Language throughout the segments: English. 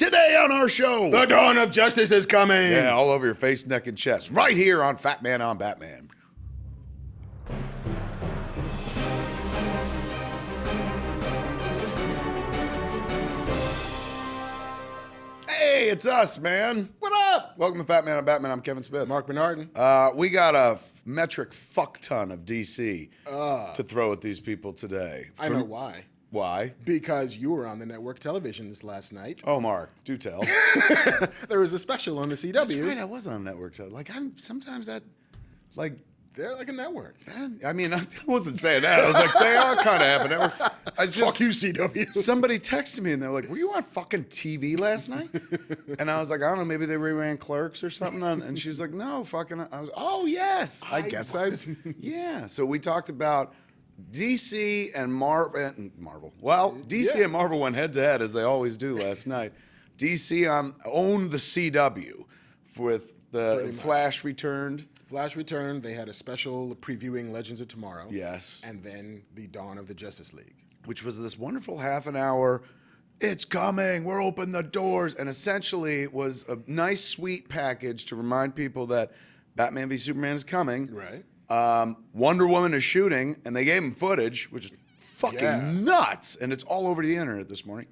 Today on our show, The dawn of justice is coming. yeah, all over your face, neck, and chest, right here on Fat Man on Batman. Hey, it's us, man. What up? Welcome to Fat Man on Batman. I'm Kevin Smith. Marc Bernardin. We got a metric fuck ton of DC to throw at these people today. I know why. Why? Because you were on the network television this last night. Oh, Marc, do tell. There was a special on the CW. That's right, I was on network. So, sometimes that, they're like a network. I mean, I wasn't saying that. I was like, they are kind of half a network. Fuck you, CW. Somebody texted me and they're like, were you on fucking TV last night? And I was like, I don't know, maybe they reran Clerks or something. And she was like, no, fucking. I was, oh, yes. I guess I was. Yeah. So we talked about DC and Marvel. Well, DC and Marvel went head to head as they always do last night. DC owned the CW with the Flash returned. Flash returned. They had a special previewing Legends of Tomorrow. Yes. And then the dawn of the Justice League. Which was this wonderful half an hour. It's coming. We're opening the doors. And essentially it was a nice, sweet package to remind people that Batman v Superman is coming. Right. Wonder Woman is shooting, and they gave him footage, which is fucking nuts. And it's all over the internet this morning.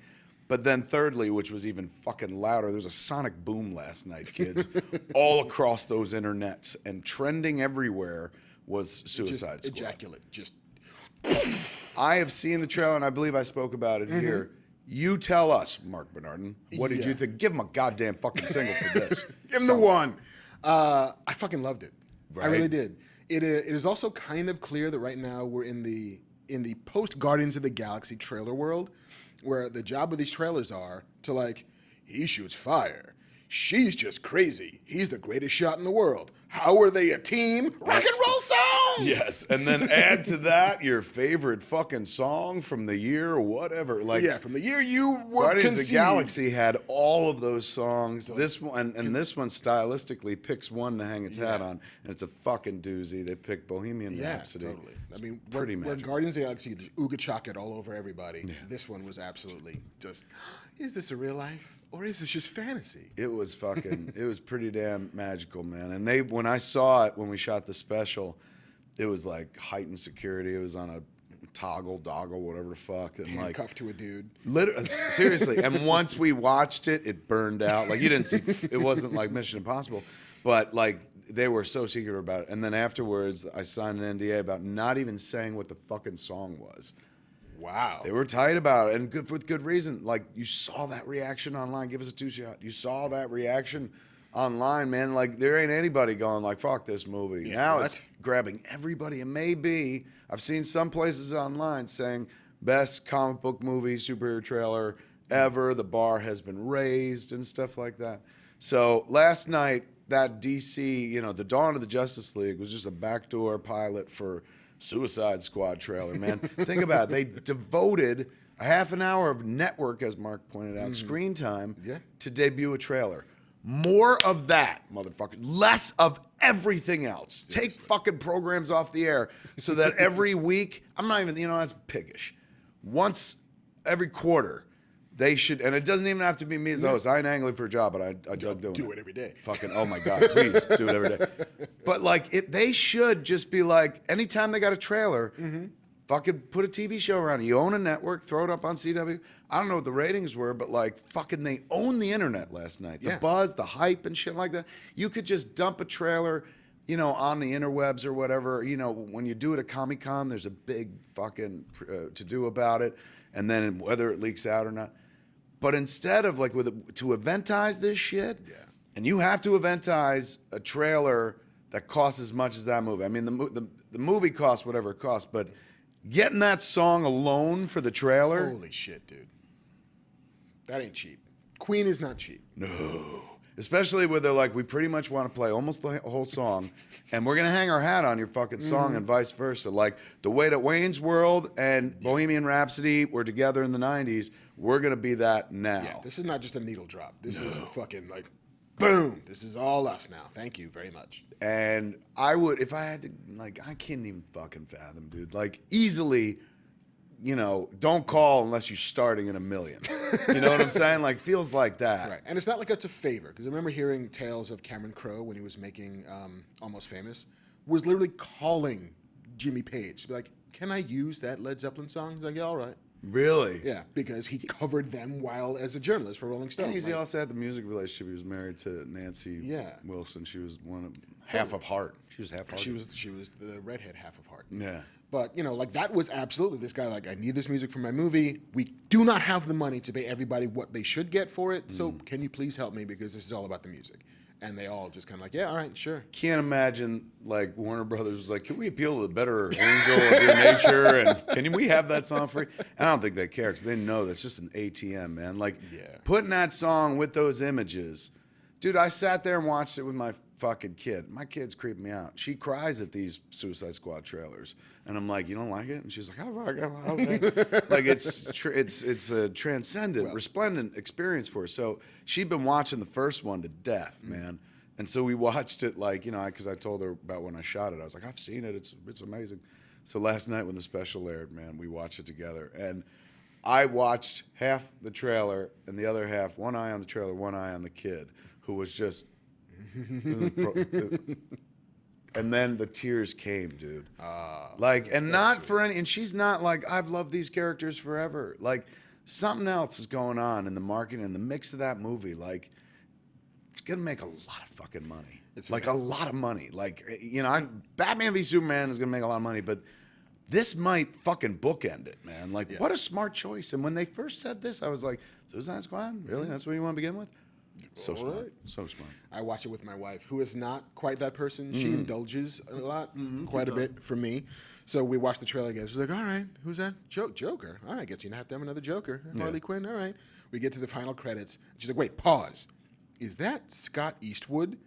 But then thirdly, which was even fucking louder, there was a sonic boom last night, kids. All across those internets. And trending everywhere was Suicide Squad. Ejaculate. Just. I have seen the trailer, and I believe I spoke about it here. You tell us, Marc Bernardin, what did you think? Give him a goddamn fucking single for this. Give him the one. I fucking loved it. Right? I really did. It is also kind of clear that right now we're in the post Guardians of the Galaxy trailer world, where the job of these trailers are to he shoots fire. She's just crazy. He's the greatest shot in the world. How are they a team? Rock and roll song! Yes, and then add to that your favorite fucking song from the year or whatever. From the year you were Guardians conceived. of the Galaxy had all of those songs. This one and this one stylistically picks one to hang its hat on, and it's a fucking doozy. They picked Bohemian Rhapsody. Yeah, totally. I mean, pretty where magical. Guardians of the Galaxy just ooga chaka it all over everybody. Yeah. This one was absolutely just, is this a real life? Or is this just fantasy? It was fucking, it was pretty damn magical, man. And when I saw it, when we shot the special, it was like heightened security. It was on a doggle, whatever the fuck. And handcuffed to a dude. Literally, seriously. And once we watched it, it burned out. Like you didn't see, it wasn't like Mission Impossible, but they were so secret about it. And then afterwards, I signed an NDA about not even saying what the fucking song was. Wow. They were tight about it, and with good reason. Like, you saw that reaction online. Give us a two-shot. You saw that reaction online, man. Like, there ain't anybody going fuck this movie. Yeah, now it's grabbing everybody. And maybe, I've seen some places online saying, best comic book movie, superhero trailer ever. The bar has been raised and stuff like that. So, last night, that DC, the Dawn of the Justice League was just a backdoor pilot for Suicide Squad trailer, man. Think about it. They devoted a half an hour of network, as Marc pointed out, screen time to debut a trailer. More of that, motherfucker. Less of everything else. Seriously. Take fucking programs off the air so that every week, I'm not even, that's piggish. Once every quarter, they should, and it doesn't even have to be me as the host. I ain't angling for a job, but I dug doing it. Do it every day. Fucking, oh my God, please do it every day. But they should just be anytime they got a trailer, fucking put a TV show around it. You own a network, throw it up on CW. I don't know what the ratings were, but fucking they owned the internet last night. The buzz, the hype and shit like that. You could just dump a trailer, on the interwebs or whatever. When you do it at Comic-Con, there's a big fucking to-do about it. And then whether it leaks out or not. But instead of to eventize this shit, and you have to eventize a trailer that costs as much as that movie. I mean, the movie costs whatever it costs, but getting that song alone for the trailer. Holy shit, dude. That ain't cheap. Queen is not cheap. No. Especially where they're we pretty much want to play almost the whole song, and we're going to hang our hat on your fucking song and vice versa. The way that Wayne's World and Bohemian Rhapsody were together in the 90s, we're going to be that now. Yeah, this is not just a needle drop. This is fucking boom. This is all us now. Thank you very much. And I would, if I had to, I can't even fucking fathom, dude. Easily you know, don't call unless you're starting in $1 million. You know what I'm saying? Like, feels like that. Right. And it's not like it's a favor, because I remember hearing tales of Cameron Crowe when he was making Almost Famous, was literally calling Jimmy Page to be like, can I use that Led Zeppelin song? He's like, yeah, all right. Really? Yeah, because he covered them while as a journalist for Rolling Stone. And he also had the music relationship. He was married to Nancy Wilson. She was half of Heart. She was half Heart. She was the redhead half of Heart. Yeah. But, you know, like that was absolutely this guy, like, I need this music for my movie. We do not have the money to pay everybody what they should get for it. So can you please help me, because this is all about the music. And they all just kind of like, yeah, all right, sure. Can't imagine, like, Warner Brothers was like, can we appeal to the better angel of your nature? And can we have that song free? I don't think they care, because they know that's just an ATM, man. Like, putting that song with those images. Dude, I sat there and watched it with my fucking kid. My kid's creeping me out. She cries at these Suicide Squad trailers. And I'm like, you don't like it? And she's like, okay. Like, it's a transcendent, resplendent experience for her. So she'd been watching the first one to death, man. And so we watched it, like, you know, because I told her about when I shot it. I was like, I've seen it. It's amazing. So last night when the special aired, man, we watched it together. And I watched half the trailer and the other half, one eye on the trailer, one eye on the kid, who was just... And then the tears came, dude. Like, and not sweet. For any, and she's not like, I've loved these characters forever. Like, something else is going on in the marketing and the mix of that movie. Like, it's gonna make a lot of fucking money. It's like a lot of money. Like, you know, Batman v Superman is gonna make a lot of money, but this might fucking bookend it, man. Like, what a smart choice. And when they first said this, I was like, Suicide Squad? Really? That's what you want to begin with? So smart. Right. So smart. I watch it with my wife, who is not quite that person. She indulges a lot, quite a bit for me. So we watched the trailer again. She's like, all right, who's that? Joker. All right, guess you're going to have to have another Joker. Harley Quinn, all right. We get to the final credits. She's like, wait, pause. Is that Scott Eastwood?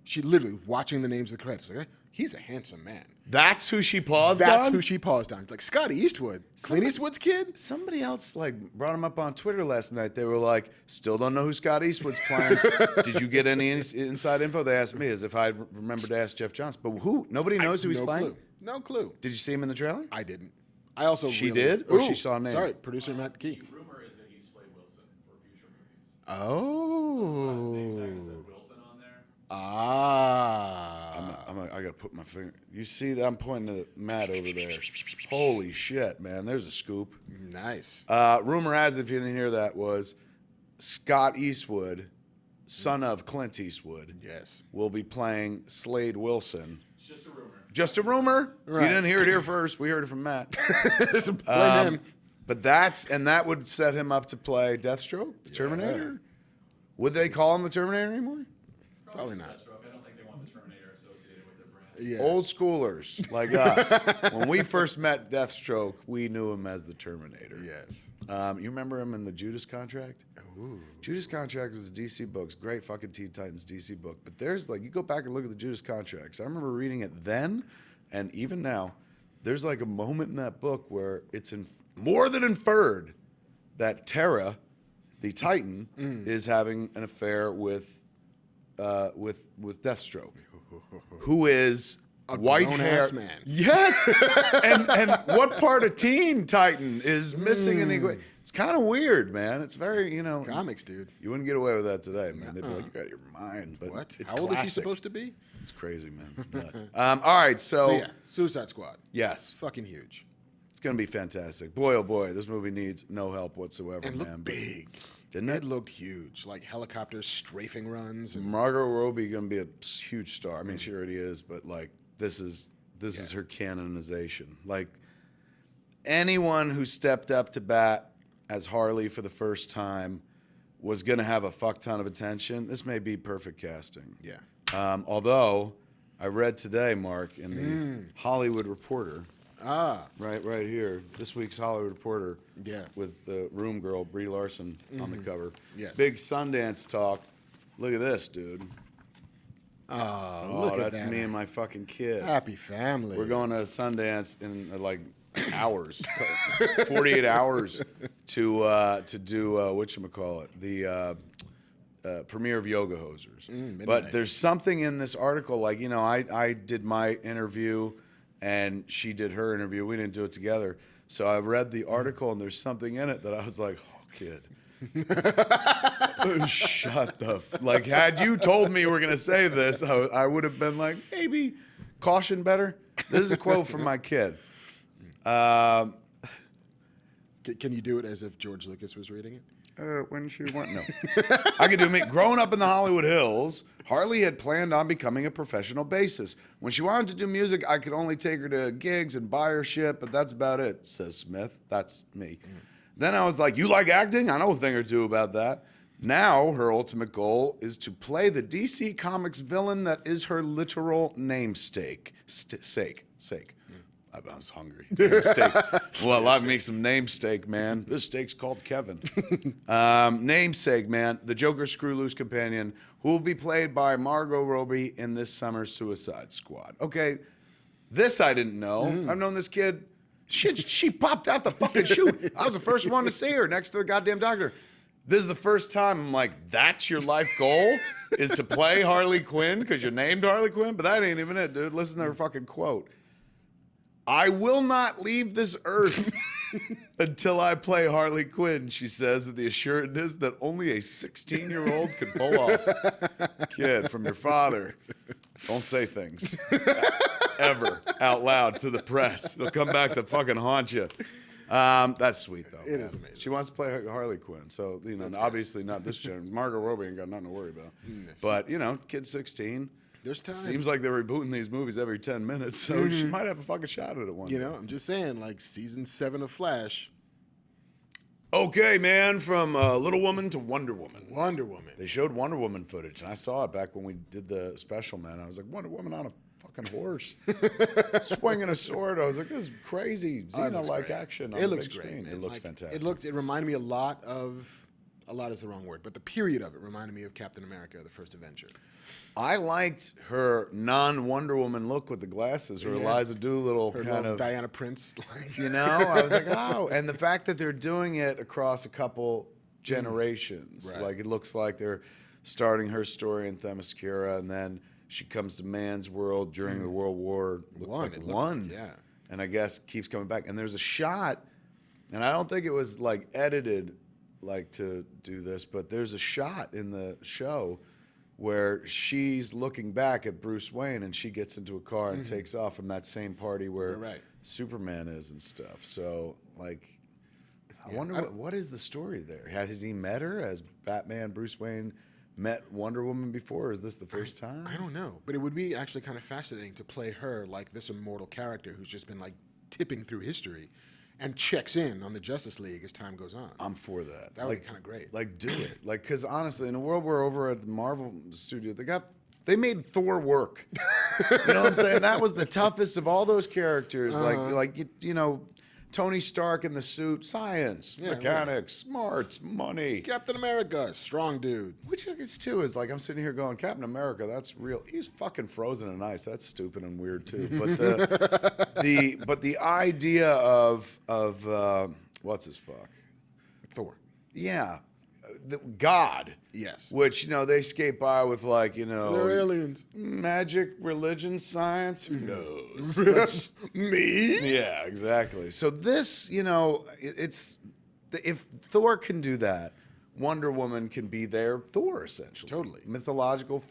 She literally watching the names of the credits. Like, he's a handsome man. That's who she paused on? That's who she paused on. Like, Scott Eastwood, Clint Eastwood's kid? Somebody else, like, brought him up on Twitter last night. They were like, still don't know who Scott Eastwood's playing. Did you get any inside info? They asked me, as if I remembered to ask Jeff Johnson. But who? Nobody knows who he's playing? Clue. No clue. Did you see him in the trailer? I didn't. I also She did? Or she saw a name? Sorry, producer Matt Key. The rumor is that he's Slade Wilson for future movies. Oh. So his last name tag is Wilson on there. I gotta put my finger. You see that? I'm pointing to Matt over there. Holy shit, man! There's a scoop. Nice. Rumor has it, if you didn't hear that, was Scott Eastwood, son of Clint Eastwood. Yes. Will be playing Slade Wilson. It's just a rumor. Just a rumor. Right. You didn't hear it here first. We heard it from Matt. Blame him. But that would set him up to play Deathstroke, the Terminator. Would they call him the Terminator anymore? Probably not. Deathstroke. I don't think they want the Terminator associated with their brand. Yeah. Old schoolers like us. When we first met Deathstroke, we knew him as the Terminator. Yes. You remember him in the Judas Contract? Ooh. Judas Contract was a DC book. It's great fucking Teen Titans DC book. But there's like, you go back and look at the Judas Contracts. I remember reading it then, and even now, there's like a moment in that book where it's more than inferred that Terra, the Titan, is having an affair with Deathstroke, who is a white hair grown-ass man. Yes, and what part of Teen Titan is missing in the equation? It's kind of weird, man. It's very, you know, comics, dude. You wouldn't get away with that today, man. They'd be like, "You're out of your mind." But What? it's How old is he classic. supposed to be? It's crazy, man. Nuts. All right, so Yeah, Suicide Squad. yes, Fucking huge. it's gonna be fantastic. Boy, oh boy, this movie needs no help whatsoever, And man. looked big. Didn't It it? looked huge. Like helicopters, strafing runs. And Margot Robbie gonna be a huge star. I mean, she already is, but like this is her canonization. Like anyone who stepped up to bat as Harley for the first time was gonna have a fuck ton of attention. This may be perfect casting. yeah. Although I read today, Mark, in the Hollywood Reporter, right here, this week's Hollywood Reporter, Yeah. with the room girl Brie Larson on the cover. Yes. Big Sundance talk. Look at this, dude. Oh, look at that's that. me and my fucking kid. Happy family. We're going to Sundance in like hours, 48 hours to do whatchamacallit, the premiere of Yoga Hosers. midnight. But there's something in this article, like, you know, I did my interview and she did her interview. We didn't do it together. So I read the article, and there's something in it that I was like, oh, kid. Shut the like. Had you told me we're gonna say this, I would have been like, maybe caution better. This is a quote from my kid. Can you do it as if George Lucas was reading it? When she went, no. I could do me. Growing up in the Hollywood Hills, Harley had planned on becoming a professional bassist. When she wanted to do music, I could only take her to gigs and buy her shit, but that's about it, says Smith. That's me. Then I was like, you like acting? I know a thing or two about that. Now, her ultimate goal is to play the DC Comics villain that is her literal namesake. Sake. I was hungry. Namesake. Well, I make some namesake, man. This steak's called Kevin. Namesake, man. The Joker's screw loose companion, who will be played by Margot Robbie in this summer's Suicide Squad. Okay, this I didn't know. I've known this kid. She popped out the fucking chute. I was the first one to see her next to the goddamn doctor. This is the first time I'm like, that's your life goal? Is to play Harley Quinn because you're named Harley Quinn? But that ain't even it, dude. Listen to her fucking quote. I will not leave this earth until I play Harley Quinn, she says, with the assuredness that only a 16-year-old could pull off. Kid, from your father, don't say things ever out loud to the press. It'll come back to fucking haunt you. That's sweet, though. It is amazing. She wants to play Harley Quinn, so, you know, obviously not this generation. Margot Robbie ain't got nothing to worry about. But, you know, kid's 16. There's time. Seems like they're rebooting these movies every 10 minutes, so she might have a fucking shot at it one day. You know, I'm just saying, like season 7 of Flash. Okay, man, from Little Woman to Wonder Woman. Wonder Woman. They showed Wonder Woman footage, and I saw it back when we did the special, man. I was like, Wonder Woman on a fucking horse, swinging a sword. I was like, this is crazy. Xena-like action on It the looks big great. screen. Man. It looks like, fantastic. It reminded me a lot is the wrong word, but the period of it reminded me of Captain America, the first Avenger. I liked her non-Wonder Woman look with the glasses, her Eliza Doolittle Her kind little of, Diana Prince. Like. you know? I was like, oh. And the fact that they're doing it across a couple generations. Right. Like, it looks like they're starting her story in Themyscira, and then she comes to man's world during the World War One. Yeah. And I guess keeps coming back. And there's a shot, and I don't think it was, like, edited, like, to do this, but there's a shot in the show where she's looking back at Bruce Wayne, and she gets into a car and takes off from that same party where Superman is and stuff. So, like, I wonder what is the story there? Has he met her? Has Batman, Bruce Wayne met Wonder Woman before, or is this the first time? I don't know, but it would be actually kind of fascinating to play her like this immortal character who's just been like tipping through history and checks in on the Justice League as time goes on. I'm for that. That would be kind of great. Like, do it. Like, because honestly, in a world where over at the Marvel studio, they made Thor work. You know what I'm saying? That was the toughest of all those characters. Like you know, Tony Stark in the suit, science, mechanics, smarts, money. Captain America, strong dude. Which I guess too is like, I'm sitting here going, Captain America, that's real. He's fucking frozen in ice. That's stupid and weird too. But the idea of what's his fuck? Thor. Yeah. God. Yes. Which, you know, they skate by with, like, you know, They're aliens. magic, religion, science. Who knows? Me? Yeah, exactly. So this, you know, if Thor can do that, Wonder Woman can be their Thor, essentially. Totally. Mythological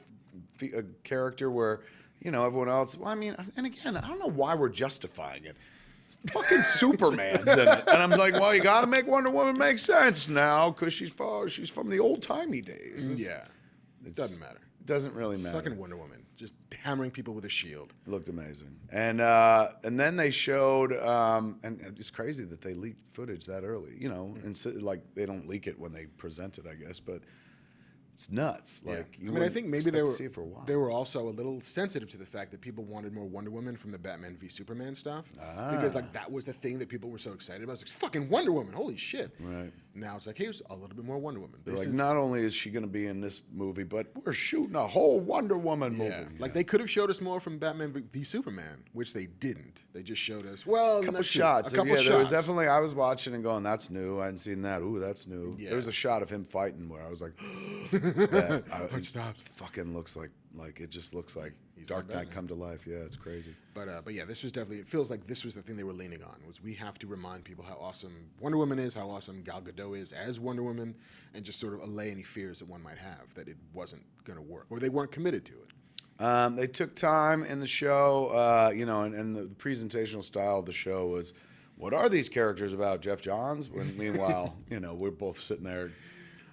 character where, you know, everyone else. Well, I mean, and again, I don't know why we're justifying it. Fucking Superman's in it. And I'm like, well, you got to make Wonder Woman make sense now because she's from the old-timey days. It doesn't matter. It doesn't really matter. Fucking Wonder Woman. Just hammering people with a shield. It looked amazing. And then they showed, and it's crazy that they leaked footage that early, you know, and so, like, they don't leak it when they present it, I guess, but it's nuts. Like, I mean, I think maybe to see it for a while. they were also a little sensitive to the fact that people wanted more Wonder Woman from the Batman v Superman stuff because like that was the thing that people were so excited about. It's like fucking Wonder Woman, holy shit! Right. Now it's like, here's a little bit more Wonder Woman. They're like, not only is she going to be in this movie, but we're shooting a whole Wonder Woman movie. Like they could have showed us more from Batman v Superman, which they didn't. They just showed us a couple shots. There was definitely, I was watching and going, that's new. I hadn't seen that. Ooh, that's new. Yeah. There was a shot of him fighting where I was like, Stop. fucking looks like Like it just looks like He's Dark not Knight Batman. come to life. Yeah, it's crazy. But yeah, this was definitely. It feels like this was the thing they were leaning on. Was we have to remind people how awesome Wonder Woman is, how awesome Gal Gadot is as Wonder Woman, and just sort of allay any fears that one might have that it wasn't going to work or they weren't committed to it. They took time in the show, and the presentational style of the show was, what are these characters about, Jeff Johns? When meanwhile, we're both sitting there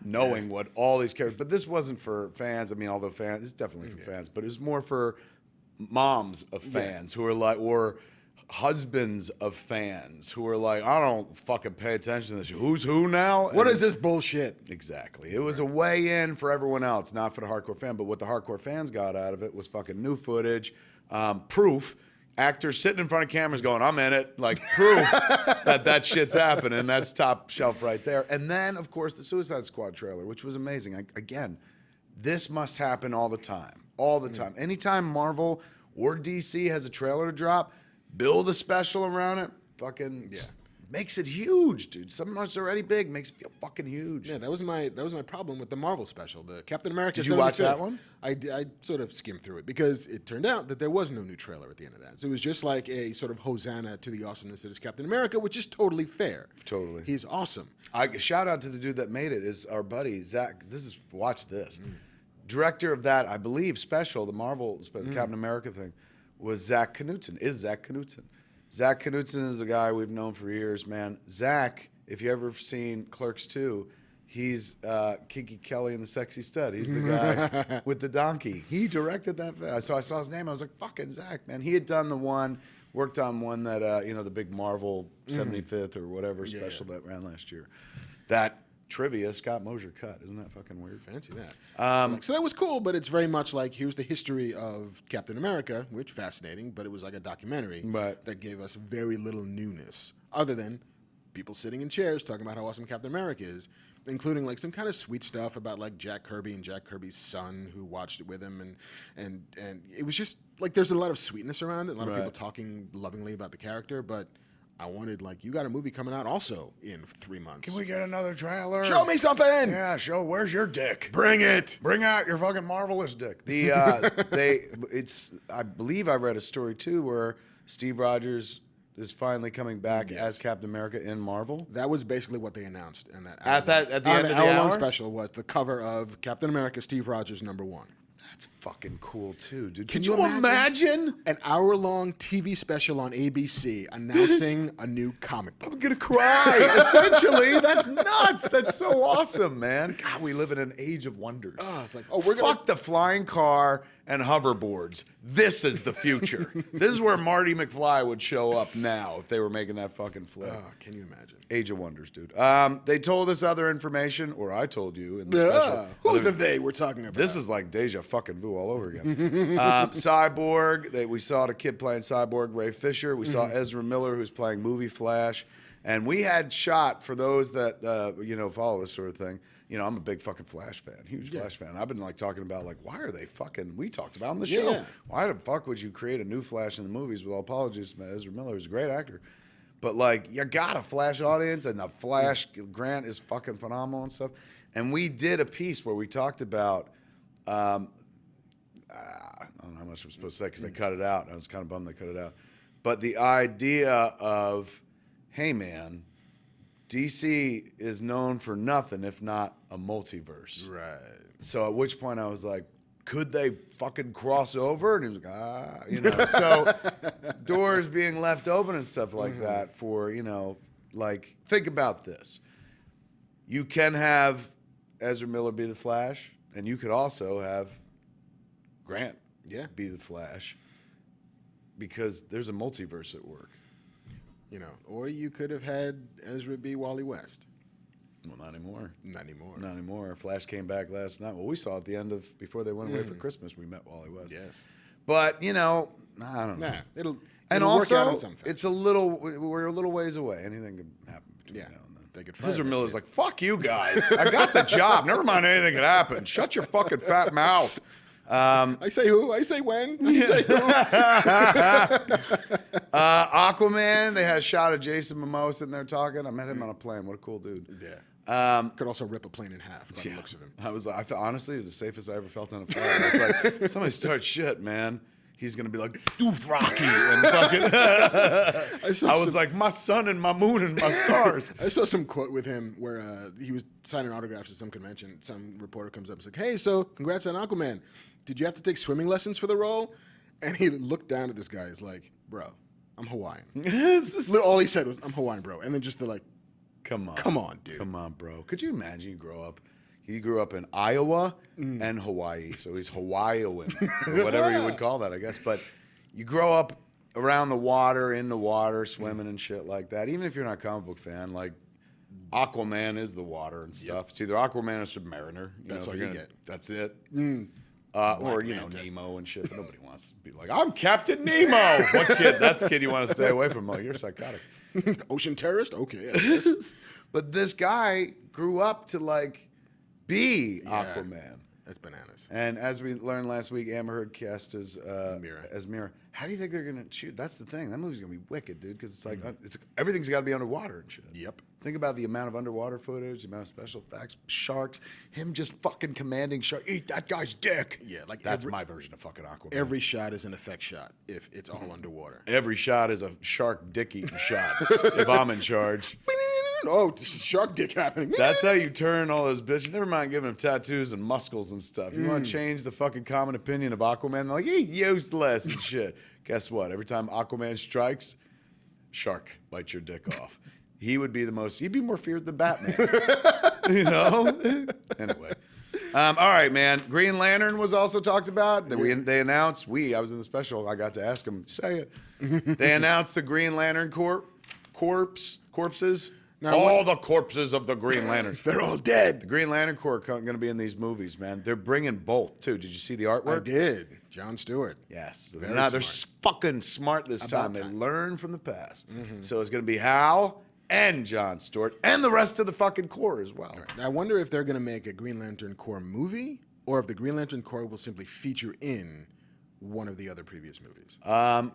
knowing what all these characters, but this wasn't for fans. I mean, although fans, it's definitely for fans, but it was more for moms of fans who are like, or husbands of fans who are like, I don't fucking pay attention to this. Who's who now? What is this bullshit? Exactly. It was a way in for everyone else, not for the hardcore fan. But what the hardcore fans got out of it was fucking new footage, proof. Actors sitting in front of cameras going, I'm in it. Like proof that shit's happening. That's top shelf right there. And then, of course, the Suicide Squad trailer, which was amazing. Again, this must happen all the time. All the time. Anytime Marvel or DC has a trailer to drop, build a special around it, fucking just makes it huge, dude. Something that's already big makes it feel fucking huge. Yeah, that was my problem with the Marvel special, the Captain America. Did you watch 75th. that one? I sort of skimmed through it because it turned out that there was no new trailer at the end of that. So it was just like a sort of hosanna to the awesomeness that is Captain America, which is totally fair. Totally. He's awesome. Shout out to the dude that made it, is our buddy Zach. Watch this. Director of that, I believe, special, the Marvel Captain America thing, was Zach Knutson. Zach Knutson. Zach Knutson is a guy we've known for years, man. Zach, if you ever seen Clerks 2, he's Kiki Kelly in The Sexy Stud. He's the guy with the donkey. He directed that. So I saw his name. I was like, fucking Zach, man. He had done worked on one that, the big Marvel 75th or whatever special that ran last year. That trivia Scott Mosier cut. Isn't that fucking weird? Fancy that. So that was cool, but it's very much like here's the history of Captain America, which fascinating, but it was like a documentary that gave us very little newness other than people sitting in chairs talking about how awesome Captain America is, including like some kind of sweet stuff about like Jack Kirby and Jack Kirby's son who watched it with him, and it was just like there's a lot of sweetness around it, a lot of people talking lovingly about the character, but I wanted, like, you got a movie coming out also in 3 months. Can we get another trailer? Show me something! Yeah, where's your dick? Bring it! Bring out your fucking marvelous dick. I believe I read a story too where Steve Rogers is finally coming back as Captain America in Marvel. That was basically what they announced, and at the end of the hour special was the cover of Captain America Steve Rogers #1. That's fucking cool too, dude. Can you imagine an hour-long TV special on ABC announcing a new comic book? I'm gonna cry. Essentially, that's nuts. That's so awesome, man. God, we live in an age of wonders. Oh, it's like, we're gonna fuck the flying car and hoverboards. This is the future. This is where Marty McFly would show up now if they were making that fucking flick. Oh, can you imagine? Age of Wonders, dude. They told us other information, or I told you in the special. Who's the they we're talking about? This is like deja fucking vu all over again. Cyborg. We saw the kid playing Cyborg, Ray Fisher. We saw Ezra Miller, who's playing Movie Flash. And we had shot, for those that follow this sort of thing. I'm a big fucking Flash fan, huge Flash fan. I've been like talking about like, why are they fucking? We talked about on the show. Yeah. Why the fuck would you create a new Flash in the movies? With all apologies to Ezra Miller, who's a great actor, but like you got a Flash audience, and the Flash Grant is fucking phenomenal and stuff. And we did a piece where we talked about. I don't know how much I'm supposed to say because they cut it out. And I was kind of bummed they cut it out. But the idea of, hey man, DC is known for nothing if not a multiverse. Right. So at which point I was like, could they fucking cross over? And he was like, So doors being left open and stuff like that for, like, think about this. You can have Ezra Miller be the Flash, and you could also have Grant be the Flash, because there's a multiverse at work. Or you could have had Ezra be Wally West. Well, not anymore. Not anymore. Not anymore. Flash came back last night. Well, we saw at the end of, before they went away for Christmas, we met Wally West. Yes. But, I don't know. Nah, it'll And work out also, in some fashion. we're a little ways away. Anything can happen between now and then. They could fire Ezra that Miller's kid. like, fuck you guys. I got the job. Never mind anything could happen. Shut your fucking fat mouth. I say who? I say when? I say who? Aquaman, they had a shot of Jason Momoa sitting there talking. I met him on a plane. What a cool dude. Yeah. Could also rip a plane in half by the looks of him. I felt honestly, it was the safest I ever felt on a fire. I was like, if somebody starts shit, man, he's gonna be like, Dothraki, and fucking. I was like, my sun and my moon and my stars. I saw some quote with him where he was signing autographs at some convention. Some reporter comes up and is like, "Hey, so congrats on Aquaman. Did you have to take swimming lessons for the role?" And he looked down at this guy. He's like, "Bro, I'm Hawaiian." All he said was, "I'm Hawaiian, bro." And then just like, come on, dude. Come on, bro. Could you imagine you grow up? He grew up in Iowa and Hawaii, so he's Hawaiian, or whatever you would call that, I guess. But you grow up around the water, in the water, swimming and shit like that. Even if you're not a comic book fan, like Aquaman is the water and stuff. It's either Aquaman or Submariner. That's all you get. That's it. Manta. Or Nemo and shit. But nobody wants to be like, I'm Captain Nemo. What kid? That's the kid you want to stay away from. Like, you're psychotic. Ocean terrorist? Okay. I guess. But this guy grew up to like be Aquaman. That's bananas. And as we learned last week, Amber Heard cast as Mira. Mira. How do you think they're gonna shoot? That's the thing. That movie's gonna be wicked, dude. Because it's like everything's got to be underwater and shit. Yep. Think about the amount of underwater footage, the amount of special effects, sharks, him just fucking commanding shark. Eat that guy's dick. Yeah, like that's my version of fucking Aquaman. Every shot is an effect shot if it's all underwater. Every shot is a shark dick eating shot. If I'm in charge. Oh, this is shark dick happening. That's how you turn all those bitches. Never mind giving them tattoos and muscles and stuff. You want to change the fucking common opinion of Aquaman? They're like, he's useless and shit. Guess what? Every time Aquaman strikes, shark bites your dick off. He'd be more feared than Batman. You know? Anyway. All right, man. Green Lantern was also talked about. They announced, I was in the special, I got to ask him, say it. They announced the Green Lantern corpses. Now, all the corpses of the Green Lanterns. They're all dead. The Green Lantern Corps are going to be in these movies, man. They're bringing both, too. Did you see the artwork? I did. John Stewart. Yes. smart. They're fucking smart this time. They learn from the past. So it's going to be Hal and John Stewart and the rest of the fucking Corps as well. Right. Now, I wonder if they're going to make a Green Lantern Corps movie or if the Green Lantern Corps will simply feature in one of the other previous movies.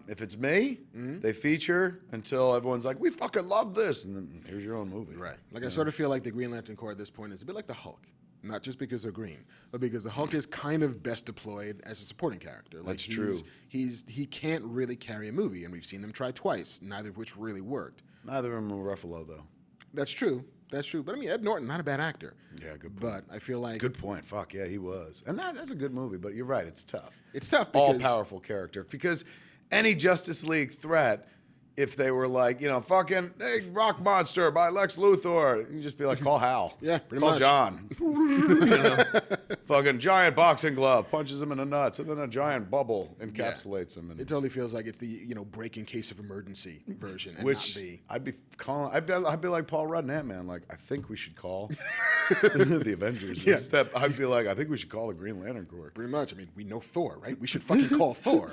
If it's me, they feature until everyone's like, we fucking love this. And then here's your own movie. Right. Like, I sort of feel like the Green Lantern Corps at this point is a bit like the Hulk. Not just because they're green, but because the Hulk is kind of best deployed as a supporting character. Like, That's true. He can't really carry a movie, and we've seen them try twice, neither of which really worked. Neither of them were Ruffalo, though. That's true. That's true. But I mean, Ed Norton, not a bad actor. Yeah, good point. But I feel like Good point. Fuck, yeah, he was. And that's a good movie, but you're right, it's tough. It's tough because All-powerful character. Because any Justice League threat, if they were like, fucking, hey, Rock Monster by Lex Luthor, you just be like, call Hal. Yeah, pretty call much. John. Fucking giant boxing glove, punches him in the nuts, and then a giant bubble encapsulates him. And it totally feels like it's the break in case of emergency version, and which not the. I'd be like Paul Rudd and Ant-Man, like, I think we should call the Avengers. Yeah. I'd be like, I think we should call the Green Lantern Corps. Pretty much. I mean, we know Thor, right? We should fucking call Thor.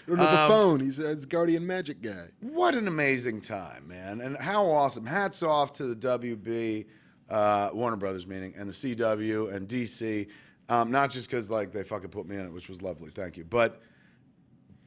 Don't know the phone. He's guardian magic guy. What an amazing time, man. And how awesome. Hats off to the WB, Warner Brothers meaning, and the CW and DC. Not just because they fucking put me in it, which was lovely. Thank you. But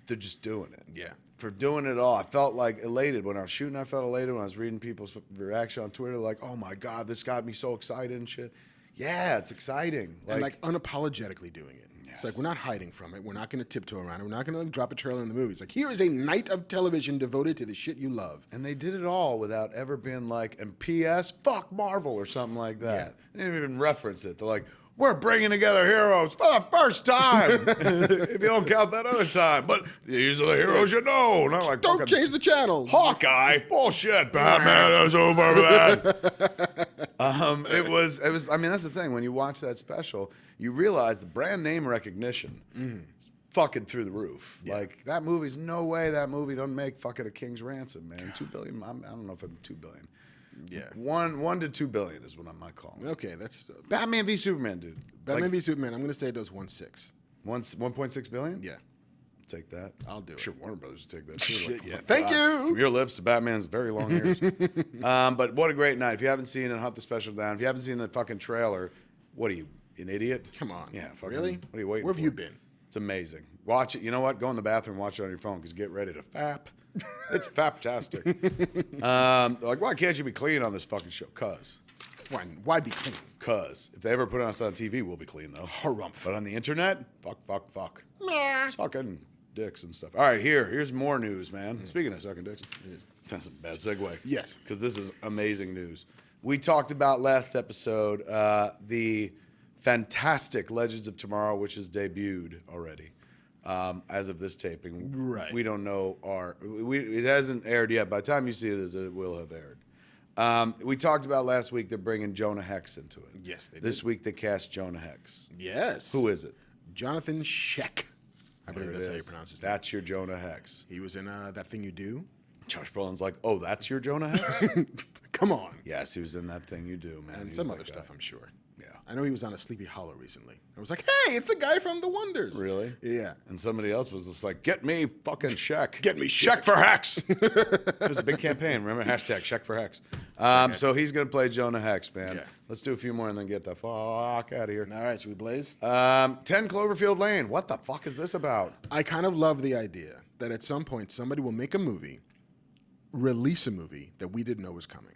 they're just doing it. Yeah. For doing it all. I felt elated when I was shooting. I felt elated when I was reading people's reaction on Twitter. Like, oh my God, this got me so excited and shit. Yeah, it's exciting. And unapologetically doing it. Yes. It's like, we're not hiding from it. We're not going to tiptoe around it. We're not going to drop a trailer in the movie. It's like, here is a night of television devoted to the shit you love. And they did it all without ever being like, and P.S., fuck Marvel or something like that. Yeah. They didn't even reference it. They're like, we're bringing together heroes for the first time. If you don't count that other time. But these are the heroes you know. Not like Don't change the channel. Hawkeye. Bullshit. Batman is over that. It was, I mean, that's the thing. When you watch that special, you realize the brand name recognition is fucking through the roof. Yeah. Like, that movie's no way that movie don't make fucking a King's Ransom, man. $2 billion. I don't know if I'm $2 billion. Yeah. 1 to 2 billion is what I might call it. Okay, that's Batman v Superman, dude. Batman v Superman. I'm going to say it does 1.6. 1.6 billion? Yeah. Take that. I'll do it. Sure, Warner Brothers would take that too. Shit, Like, yeah. oh, Thank God. you. From your lips to Batman's very long ears. But what a great night. If you haven't seen it, hunt the special down. If you haven't seen the fucking trailer, what are you, an idiot? Come on. Yeah, fucking, Really? What are you waiting Where for? have you been? It's amazing. Watch it. You know what? Go in the bathroom, watch it on your phone, because get ready to fap. It's faptastic. Like, why can't you be clean on this fucking show? Cuz Why be clean? Cause if they ever put us on TV, we'll be clean though. Harumph. But on the internet, fuck. Sucking dicks and stuff. All right, here's more news, man. Speaking of sucking dicks, that's a bad segue. Yes. Because this is amazing news. We talked about last episode the fantastic Legends of Tomorrow, which has debuted already. As of this taping, Right. We don't know it hasn't aired yet. By the time you see this, it will have aired. We talked about last week they're bringing Jonah Hex into it. Yes, they did. This week they cast Jonah Hex. Yes. Who is it? Jonathan Sheck. I believe There it that's how you is. pronounce his name. That's your Jonah Hex. He was in That Thing You Do. Josh Brolin's like, oh, that's your Jonah Hex? Come on. Yes, he was in That Thing You Do, man. And He some was other that stuff, guy. I'm sure. Yeah. I know he was on a Sleepy Hollow recently. I was like, hey, it's the guy from The Wonders. Really? Yeah. And somebody else was just like, get me fucking Shaq. Get me Shaq Shaq. for Hex. It was a big campaign. Remember? Hashtag Shaq for Hex. So he's going to play Jonah Hex, man. Yeah. Let's do a few more and then get the fuck out of here. All right, should we blaze? 10 Cloverfield Lane. What the fuck is this about? I kind of love the idea that at some point somebody will make a movie, release a movie that we didn't know was coming.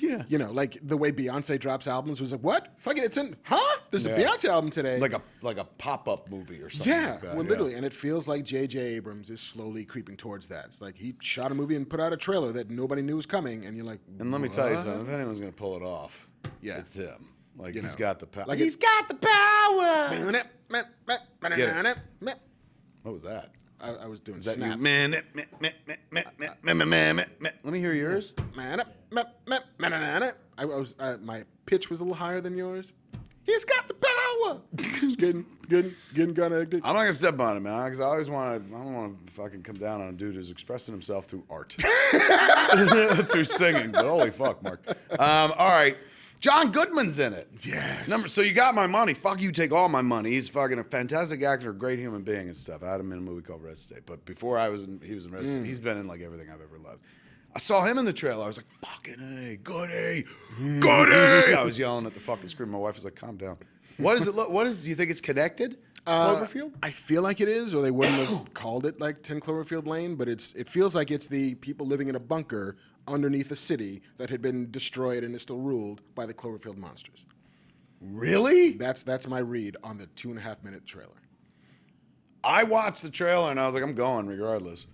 Yeah. You know, like the way Beyonce drops albums was like, what? Fucking it's in, huh? There's a Yeah. Beyonce album today. Like a pop-up movie or something Yeah, like that. well, literally, and it feels like J.J. Abrams is slowly creeping towards that. It's like he shot a movie and put out a trailer that nobody knew was coming, and you're like, And let me tell you "What?" something. If anyone's going to pull it off, Yeah. it's him. Like, You he's know. got the power. Like He's got the power. Get What was that? I was doing Is that snap. you? Man, let me hear yours. I was my pitch was a little higher than yours. He's got the power. Just getting kind of I'm not gonna step on it, man, because I don't want to fucking come down on a dude who's expressing himself through art, through singing. But holy fuck, Mark. All right, John Goodman's in it. Yes. So you got my money. Fuck you, take all my money. He's fucking a fantastic actor, a great human being and stuff. I had him in a movie called Red State, but before he was in Red State. He's been in like everything I've ever loved. I saw him in the trailer. I was like, fucking A, goody, goody. I was yelling at the fucking screen. My wife was like, calm down. What does it look? Do you think it's connected? Cloverfield? I feel like it is, or they wouldn't have called it like 10 Cloverfield Lane, but it feels like it's the people living in a bunker underneath a city that had been destroyed and is still ruled by the Cloverfield monsters. Really? That's my read on the 2.5-minute trailer. I watched the trailer and I was like, I'm going regardless.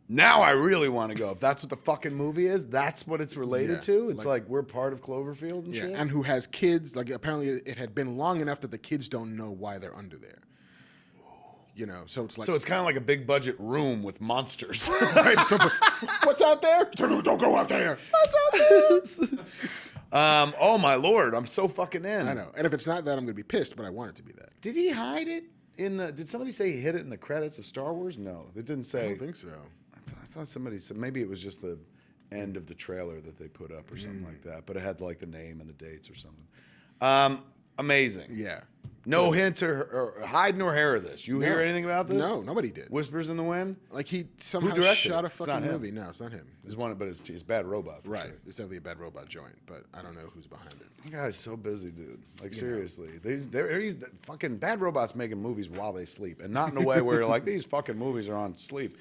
Now I really want to go. If that's what the fucking movie is, that's what it's related Yeah, to. It's like we're part of Cloverfield and Yeah, shit. and who has kids? Like apparently it had been long enough that the kids don't know why they're under there. You know, so it's like So it's kind of like a big budget room with monsters. right, so, what's out there? Don't go out there. What's out there? Oh my lord, I'm so fucking in. I know. And if it's not that, I'm gonna be pissed. But I want it to be that. Did he hide it in the? Did somebody say he hid it in the credits of Star Wars? No, it didn't say. I don't think so. I thought somebody said maybe it was just the end of the trailer that they put up or something like that. But it had like the name and the dates or something. Amazing. Yeah. No hint or hide nor hair of this. You hear anything about this? No, nobody did. Whispers in the wind. Like he somehow directed shot it? a It's not fucking him. movie. No, it's not him. There's one, but it's Bad Robot. For Right. sure. It's definitely a Bad Robot joint, but I don't know who's behind it. That guy's so busy, dude. Like seriously, he's fucking Bad Robot's making movies while they sleep, and not in a way where you're like these fucking movies are on sleep.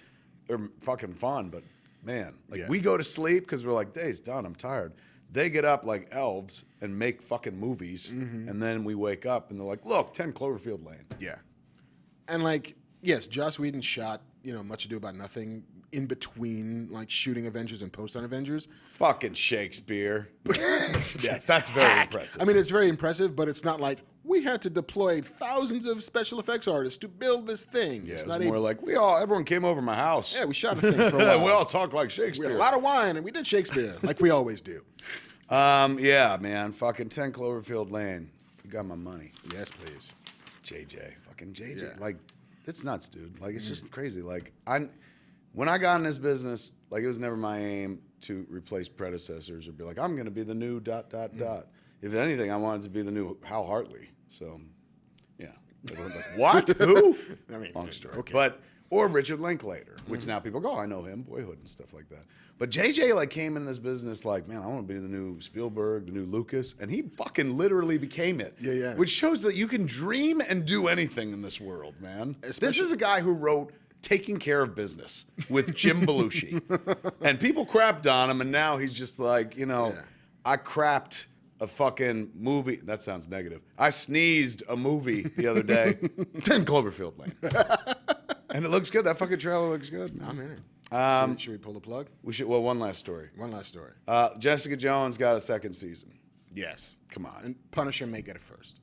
They're fucking fun, but man, like we go to sleep because we're like, day's done, I'm tired. They get up like elves and make fucking movies, and then we wake up and they're like, look, 10 Cloverfield Lane. Yeah. And like, yes, Joss Whedon shot, Much Ado About Nothing in between like shooting Avengers and post on Avengers. Fucking Shakespeare. Yes, that's very impressive. I mean, it's very impressive, but it's not like we had to deploy thousands of special effects artists to build this thing. yeah, It's it's not more like everyone came over my house. yeah, we shot a thing for a while. we all talk like We Shakespeare. had a lot of wine and we did Shakespeare like we always do. Yeah, man, fucking 10 Cloverfield Lane. You got my money. Yes, please. JJ, fucking JJ. Yeah. Like, it's nuts, dude. Like, it's just crazy. Like, when I got in this business, like, it was never my aim to replace predecessors or be like, I'm going to be the new ... If anything, I wanted to be the new Hal Hartley. So, yeah. Everyone's like, what? Who? I mean, Long story. okay. Or Richard Linklater, which now people go, oh, I know him, Boyhood and stuff like that. But JJ like came in this business like, man, I want to be the new Spielberg, the new Lucas, and he fucking literally became it. Yeah, yeah. Which shows that you can dream and do anything in this world, man. This Especially- is a guy who wrote Taking Care of Business with Jim Belushi. And people crapped on him, and now he's just like, Yeah. I crapped a fucking movie. That sounds negative. I sneezed a movie the other day. 10 Cloverfield Lane. And it looks good. That fucking trailer looks good. I'm in it. Should we pull the plug? We should. Well, one last story. One last story. Jessica Jones got a second season. Yes. Come on. And Punisher may get it first.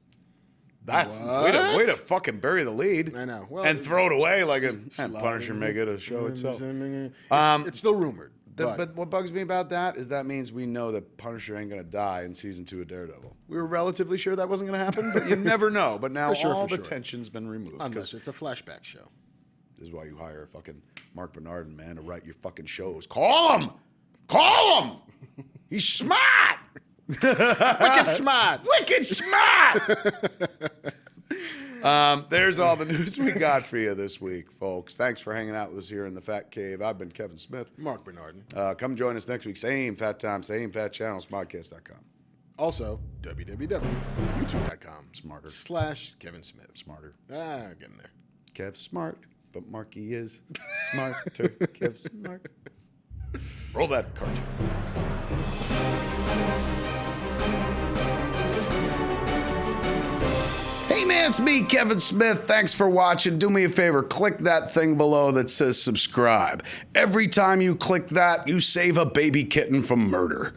That's What? way to fucking bury the lead. I know. Well, and throw it away like a slide Punisher may get a show itself. It's still rumored. But what bugs me about that is that means we know that Punisher ain't gonna die in season 2 of Daredevil. We were relatively sure that wasn't gonna happen, but you never know. But now all the tension's been removed. Unless it's a flashback show. This is why you hire a fucking Marc Bernardin, man, to write your fucking shows. Call him! Call him! He's smart! Wicked smart! Wicked smart! There's all the news we got for you this week, folks. Thanks for hanging out with us here in the Fat Cave. I've been Kevin Smith. Marc Bernardin. Come join us next week. Same fat time, same fat channel, smartcast.com. Also, www.youtube.com. Smarter. /Kevin Smith. Smarter. Getting there. Kev smart, but Marky is smarter. Kev smart. Roll that cartoon. Hey man, it's me, Kevin Smith. Thanks for watching. Do me a favor, click that thing below that says subscribe. Every time you click that, you save a baby kitten from murder.